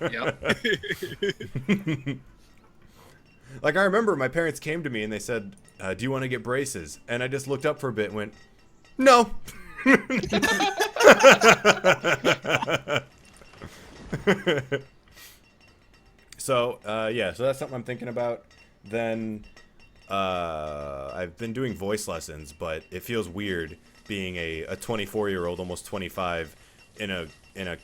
Yep. Like, I remember my parents came to me and they said, do you want to get braces? And I just looked up for a bit and went, no. So, yeah, so that's something I'm thinking about. Then, I've been doing voice lessons, but it feels weird being a 24-year-old, almost 25, in a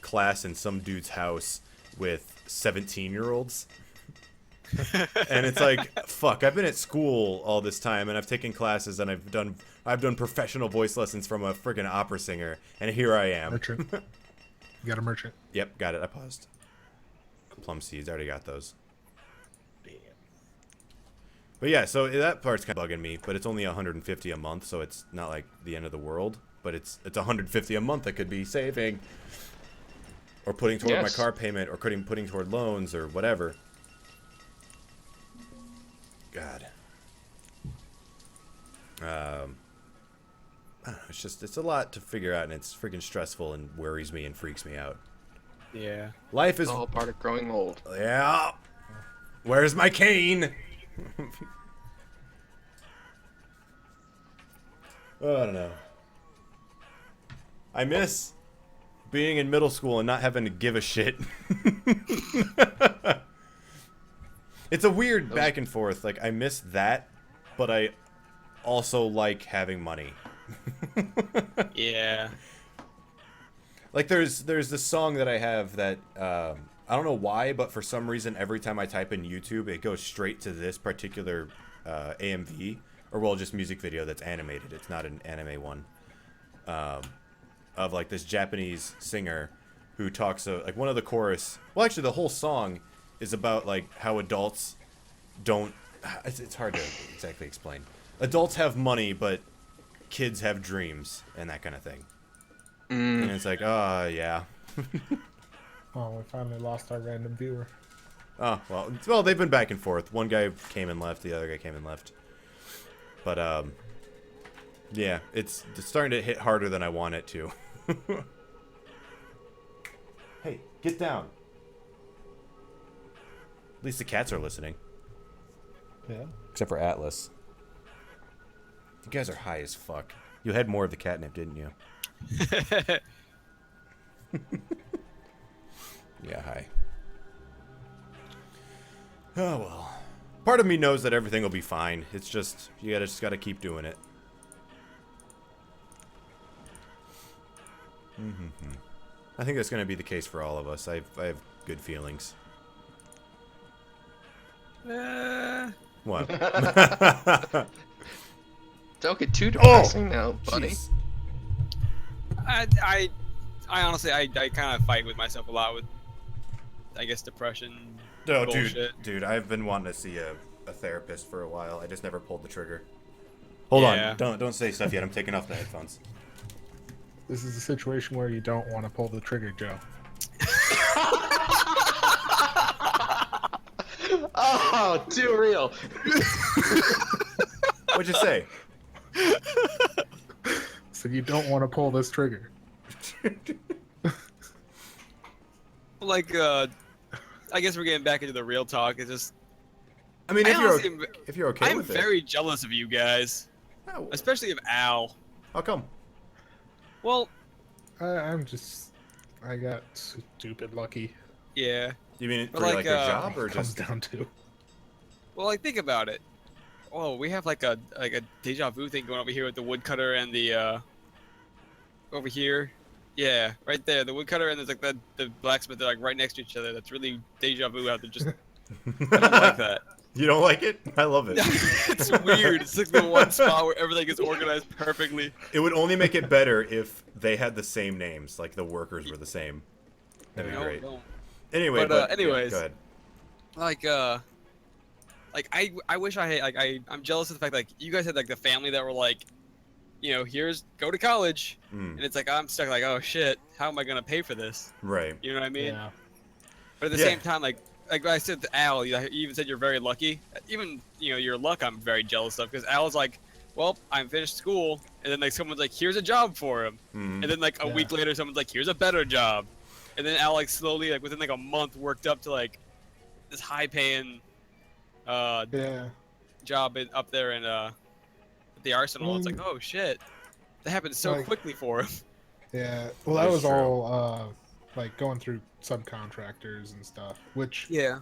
class in some dude's house with 17-year-olds. And it's like, fuck, I've been at school all this time and I've taken classes and I've done professional voice lessons from a friggin' opera singer, and here I am. Merchant. You got a merchant. Yep, got it. I paused. Plum seeds, already got those. But yeah, so that part's kind of bugging me, but it's only 150 a month, so it's not like the end of the world. But it's 150 a month I could be saving, or putting toward my car payment, or putting toward loans, or whatever. God. I don't know, it's a lot to figure out, and it's freaking stressful and worries me and freaks me out. Yeah. Life is All part of growing old. Yeah. Where's my cane? Oh, I don't know. I miss being in middle school and not having to give a shit. It's a weird back and forth. Like, I miss that, but I also like having money. Yeah. Like, there's this song that I have that I don't know why, but for some reason every time I type in YouTube, it goes straight to this particular AMV, or well, just music video that's animated. It's not an anime one. Of like this Japanese singer who talks like one of the chorus. Well, actually, the whole song is about like how adults don't. It's hard to exactly explain. Adults have money, but kids have dreams and that kind of thing. And it's like, oh yeah. Oh, we finally lost our random viewer. Oh well, they've been back and forth. One guy came and left, the other guy came and left. But yeah, it's starting to hit harder than I want it to. Hey, get down. At least the cats are listening. Yeah. Except for Atlas. You guys are high as fuck. You had more of the catnip, didn't you? Yeah, hi. Oh well. Part of me knows that everything will be fine. It's just you just gotta keep doing it. I think that's gonna be the case for all of us. I have good feelings. What? Don't get too depressing now, buddy. Jeez. I honestly, I kind of fight with myself a lot with, I guess, depression. No, bullshit. dude, I've been wanting to see a therapist for a while. I just never pulled the trigger. Hold on, don't say stuff yet. I'm taking off the headphones. This is a situation where you don't want to pull the trigger, Joe. Oh, too real. What'd you say? So you don't want to pull this trigger. Like, I guess we're getting back into the real talk. It's just, I mean, honestly, if you're okay I'm with very jealous of you guys, it. especially of Al. How come? Well, I got stupid lucky. yeah. You mean But for like your like, job or Comes just? down to. Well, like, think about it. Oh, we have like a deja vu thing going over here with the woodcutter and the over here. Yeah, right there, the woodcutter and there's like the blacksmith. They're like right next to each other. That's really deja vu out there. Just I don't like that. You don't like it? I love it. It's weird. It's like the one spot where everything is organized perfectly. It would only make it better if they had the same names, like the workers were the same. That'd be great. No. Anyway, But, yeah, anyways. go ahead. Like I wish I had like I'm jealous of the fact like you guys had like the family that were like, you know, here's go to college, and it's like I'm stuck like, oh shit, how am I gonna pay for this? Right. You know what I mean? Yeah. But at the same time, like I said to Al, you even said you're very lucky. Even your luck, I'm very jealous of because Al's like, well, I'm finished school, and then like someone's like, here's a job for him, and then like a week later, someone's like, here's a better job. and then I'll like slowly like within like a month worked up to like this high paying Yeah. job up there in at the Arsenal. It's like, oh shit, that happened so Like- quickly for him. Yeah. Well, That that is was true. all like going through subcontractors and stuff. Which, Yeah.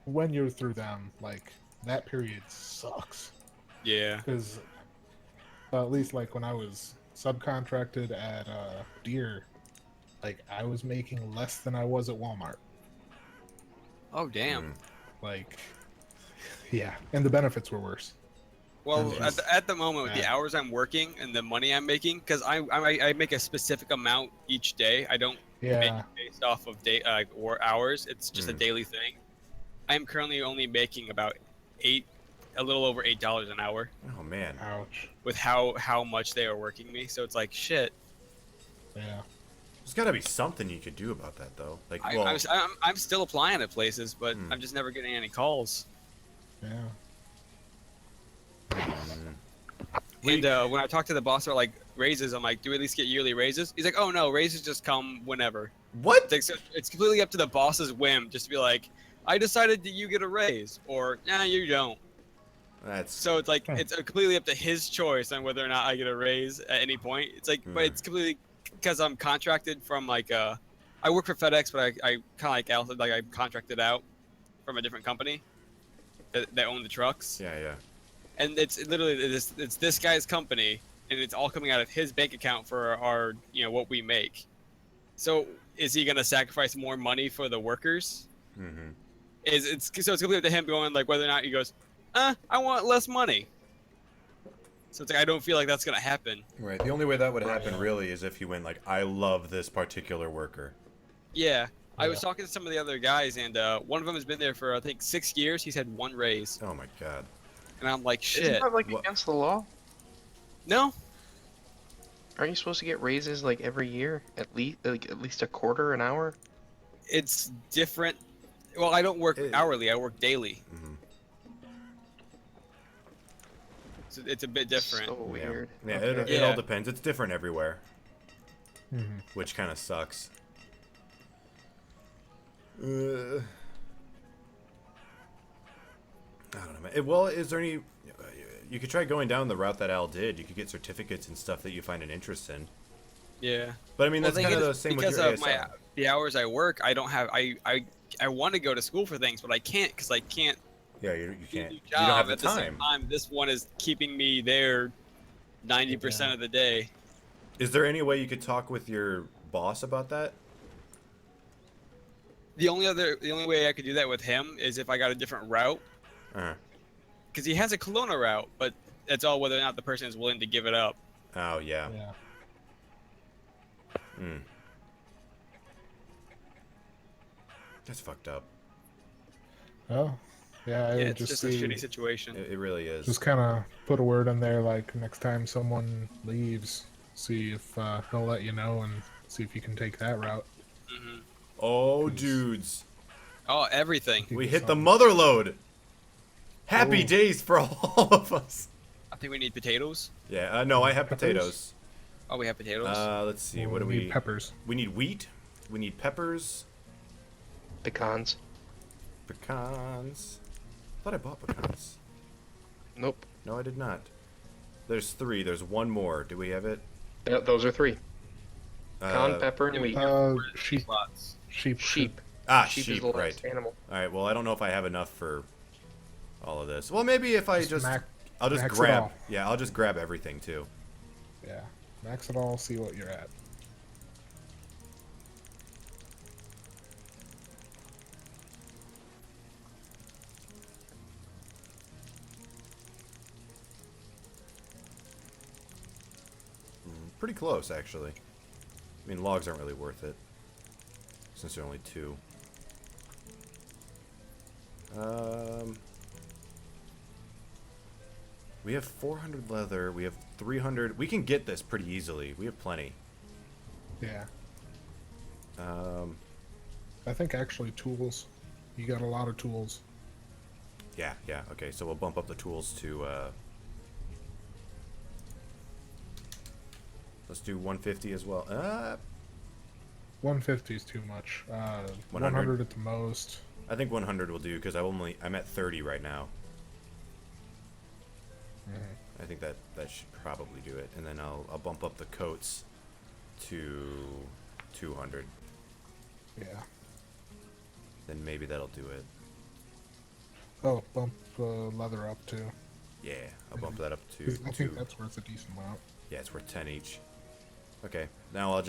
when you're through them, like that period sucks. Yeah. Because at least like when I was subcontracted at Deere, like I was making less than I was at Walmart. Oh damn. Mm. Like, yeah, and the benefits were worse. Well, Yes. at the moment, with the Yeah. hours I'm working and the money I'm making, because I make a specific amount each day. I don't make Yeah, it based off of day or hours. It's just a Mm. daily thing. I am currently only making about a little over $8 an hour Oh man. ouch. with how much they are working me. So it's like shit. Yeah, There's got to be something you could do about that though. Like, well, I'm still applying at places, but Hmm. I'm just never getting any calls. yeah. And when I talk to the boss about like raises, I'm like, do we at least get yearly raises? He's like, oh no, raises just come whenever. what? It's, like, so it's completely up to the boss's whim, just to be like, I decided that you get a raise, or nah, you don't. That's So it's like Hmm. it's completely up to his choice on whether or not I get a raise at any point. It's like, but it's completely because I'm contracted from like I work for FedEx, but I kind of like I'm contracted out from a different company that own the trucks. yeah. And it's literally it's this guy's company, and it's all coming out of his bank account for our what we make. So is he gonna sacrifice more money for the workers? Mm-hmm. It's completely up to him going like whether or not he goes, I want less money. So it's like I don't feel like that's gonna happen. Right. The only way that would happen Right. really is if he went like, I love this particular worker. Yeah. I was Yeah. talking to some of the other guys, and one of them has been there for I think 6 years. He's had one raise, Oh my god. and I'm like, Isn't shit. that like What- against the law? No, Aren't you supposed to get raises like every year, at least a quarter an hour? it's different. Well, I don't work hourly. I work daily. Mhm. So it's a bit different. So weird. Yeah, Okay. it all Yeah. depends. It's different everywhere, Mm-hmm. which kind of sucks. I don't know, man. Well, is there any? You could try going down the route that Al did. You could get certificates and stuff that you find an interest in. Yeah. But I mean, that's Well, kind of thing the is, same with because your of ASL. the hours I work. I don't have. I want to go to school for things, but I can't because I can't. Yeah, you can't. do You job don't have the at the same time. time. This one is keeping me there 90% of the day. Is there any way you could talk with your boss about that? The only way I could do that with him is if I got a different route, Uh, because he has a Kelowna route, but it's all whether or not the person is willing to give it up. oh yeah. Yeah. Mm. That's fucked up. Oh, yeah. I Yeah, would it's just just a see, shitty situation. It really is. just kind of put a word in there, like next time someone leaves, see if he'll let you know and see if you can take that route. Hmm. Oh, dudes. Oh, everything. We hit the mother load. Happy Oh. days for all of us. I think we need potatoes. Yeah, no, I have Peppers? potatoes. Oh, we have potatoes. Let's see. Well, What do we we? need peppers. We need wheat. We need peppers. Pecans. Pecans. Thought I bought pecans. Nope. No, I did not. There's 3. There's one more. Do we have it? Those are 3. Pecan, pepper, and Yeah, we wheat. have Sheep. slots. Sheep. Sheep. Sheep, Sheep is the right. last animal. All right. Well, I don't know if I have enough for all of this. Well, maybe if I I'll just max it grab. all. Yeah, I'll just grab everything too. Yeah. Max it all. See what you're at. Pretty close, actually. I mean, logs aren't really worth it since there are only 2. We have 400 leather. We have 300. We can get this pretty easily. We have plenty. Yeah. Um, I think actually tools. You got a lot of tools. yeah. Okay, so we'll bump up the tools to. Let's do 150 as well. 150 is too much. 100? 100 at the most. I think 100 will do because I'm at 30 right now. Mhm. I think that should probably do it, and then I'll bump up the coats to 200. Yeah. Then maybe that'll do it. Oh, bump leather up too. Yeah, I'll bump that up to 'Cause I 2. think that's worth a decent amount. Yeah, it's worth 10 each. Okay, now I'll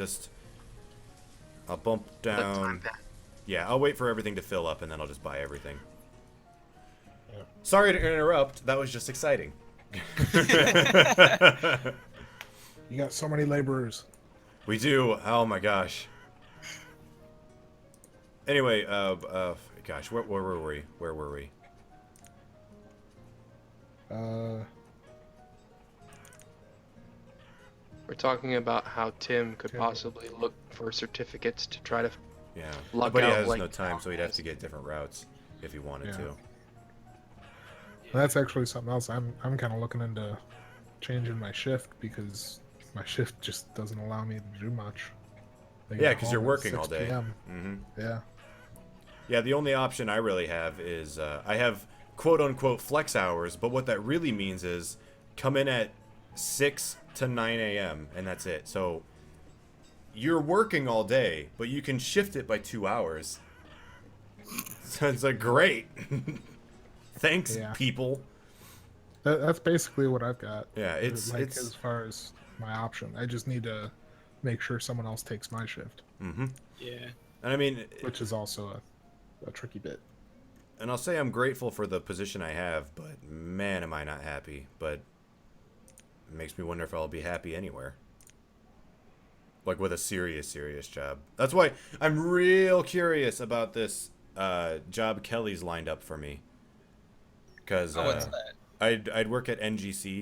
bump Let time down. pass. Yeah, I'll wait for everything to fill up, and then I'll just buy everything. Yeah. Sorry to interrupt. That was just exciting. You got so many laborers. We do. Oh my gosh. Anyway, gosh, where were we? Where were we? We're talking about how Tim could Tim. possibly look for certificates to try to Yeah, Luck but he out, has like, no time, so he'd have to get different routes if he wanted Yeah. to. That's actually something else. I'm kind of looking into changing my shift because my shift just doesn't allow me to do much. I Yeah, get because you're home at working 6 all day. PM. hmm Yeah. Yeah, the only option I really have is I have quote unquote flex hours, but what that really means is come in at 6 to 9 a.m. and that's it. So you're working all day, but you can shift it by 2 hours. So it's like, great. Thanks, Yeah. people. That's basically what I've got. Yeah, it's as far as my option. I just need to make sure someone else takes my shift, hmm Yeah. And I mean, which is also a tricky bit. and I'll say I'm grateful for the position I have, but man, am I not happy. But it makes me wonder if I'll be happy anywhere. Like with a serious job. That's why I'm real curious about this job Kelly's lined up for me. Because Oh, what's that? I'd work at NGC,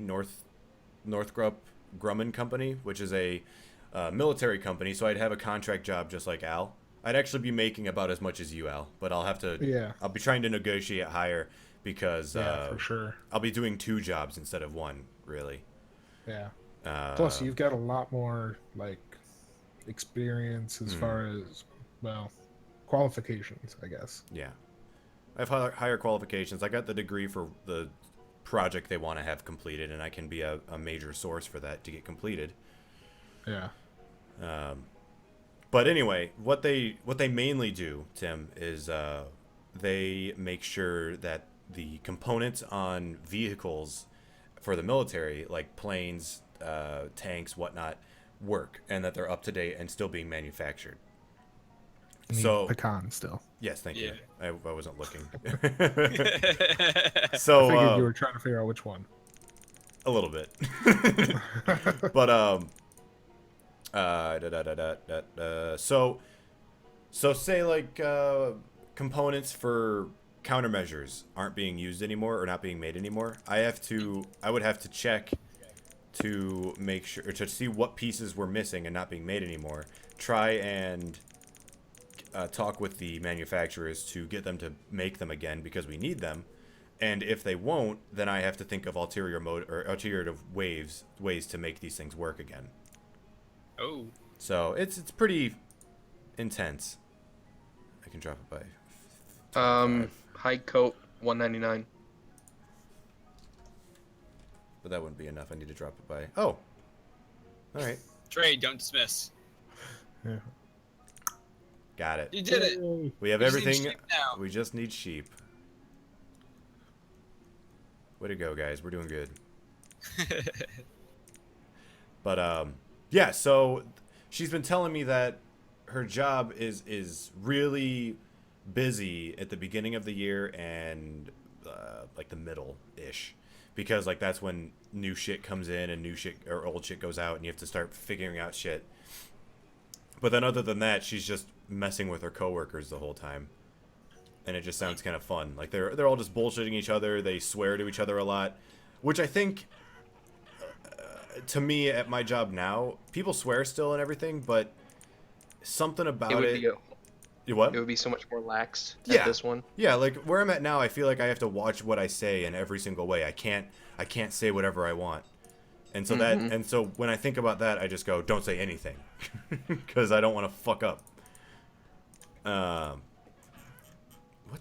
Northrop Grumman Company, which is a military company. So I'd have a contract job just like Al. I'd actually be making about as much as you, Al, but I'll have to. Yeah. I'll be trying to negotiate higher because Yeah, for sure. I'll be doing 2 jobs instead of 1, really. Yeah. Uh, Plus, you've got a lot more like experience as far as qualifications, I guess. Yeah, I have higher qualifications. I got the degree for the project they want to have completed, and I can be a major source for that to get completed. Yeah. But anyway, what they mainly do, Tim, is they make sure that the components on vehicles for the military, like planes, tanks, whatnot, work, and that they're up to date and still being manufactured. You need So pecan still. yes, thank you. I wasn't looking. I So figured you were trying to figure out which one. a little bit, but so say like components for countermeasures aren't being used anymore or not being made anymore. I would have to check to make sure, or to see what pieces were missing and not being made anymore. Try and talk with the manufacturers to get them to make them again because we need them. And if they won't, then I have to think of ulterior ways to make these things work again. Oh. So it's pretty intense. I can drop it by. high coat 199. But that wouldn't be enough. I need to drop it by. Oh. All right. Trade, don't dismiss. Yeah. Got it. You did it. Yay. We have You just need everything. sheep now. We just need sheep. Way to go, guys. We're doing good. But yeah. So she's been telling me that her job is really busy at the beginning of the year and like the middle ish, because like that's when new shit comes in and new shit or old shit goes out, and you have to start figuring out shit. But then other than that, she's just messing with her coworkers the whole time. And it just sounds kind of fun. Like they're all just bullshitting each other. They swear to each other a lot, which I think to me at my job now, people swear still and everything, but something about It would it. be What? it would be so much more lax Yeah. at this one. Yeah, like where I'm at now, I feel like I have to watch what I say in every single way. I can't say whatever I want. And so so when I think about that, I just go, don't say anything, because I don't want to fuck up. Um,